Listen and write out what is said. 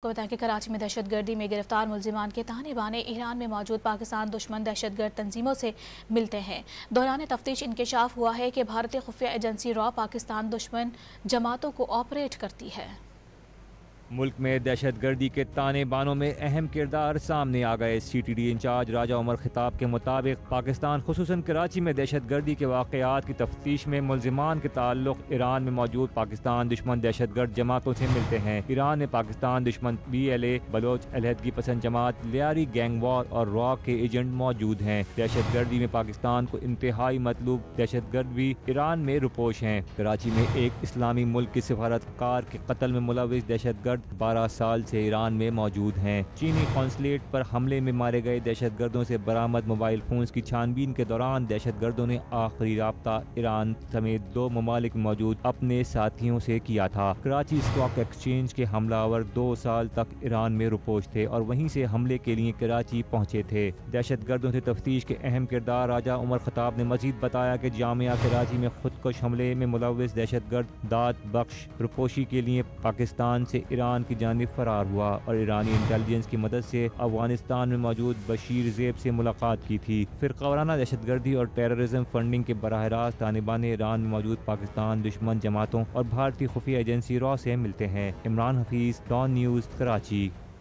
کو بتائیں کہ کراچی میں دہشت گردی میں گرفتار ملزمان کے تانے بانے ایران میں موجود پاکستان دشمن دہشت گرد تنظیموں سے ملتے ہیں۔ دوران تفتیش انکشاف ہوا ہے کہ بھارتی خفیہ ایجنسی را پاکستان دشمن جماعتوں کو آپریٹ کرتی ہے۔ ملک میں دہشت گردی کے تانے بانوں میں اہم کردار سامنے آ گئے۔ سی ٹی ڈی انچارج راجہ عمر خطاب کے مطابق پاکستان خصوصاً کراچی میں دہشت گردی کے واقعات کی تفتیش میں ملزمان کے تعلق ایران میں موجود پاکستان دشمن دہشت گرد جماعتوں سے ملتے ہیں۔ ایران میں پاکستان دشمن BLA بلوچ علیحدگی پسند جماعت لیاری گینگ وار اور را کے ایجنٹ موجود ہیں۔ دہشت گردی میں پاکستان کو انتہائی مطلوب دہشت گرد بھی ایران میں روپوش ہیں۔ کراچی میں ایک اسلامی ملک کی سفارتکار کے قتل میں ملوث دہشت گرد 12 سال سے ایران میں موجود ہیں۔ چینی قونصلیٹ پر حملے میں مارے گئے دہشت گردوں سے برآمد موبائل فونز کی چھان بین کے دوران دہشت گردوں نے آخری رابطہ ایران سمیت 2 ممالک میں موجود اپنے ساتھیوں سے کیا تھا۔ کراچی اسٹاک ایکسچینج کے حملہ آور 2 سال تک ایران میں روپوش تھے اور وہیں سے حملے کے لیے کراچی پہنچے تھے۔ دہشت گردوں سے تفتیش کے اہم کردار راجہ عمر خطاب نے مزید بتایا کہ جامعہ کراچی میں خودکش حملے میں ملوث دہشت گرد داد بخش روپوشی کے لیے پاکستان سے ایران کی جانب فرار ہوا اور ایرانی انٹیلیجنس کی مدد سے افغانستان میں موجود بشیر زیب سے ملاقات کی تھی۔ فرقہ وارانہ دہشت گردی اور ٹیررزم فنڈنگ کے براہ راست تانے بانے ایران میں موجود پاکستان دشمن جماعتوں اور بھارتی خفیہ ایجنسی را سے ملتے ہیں۔ Imran Hafeez, Dawn News, Karachi.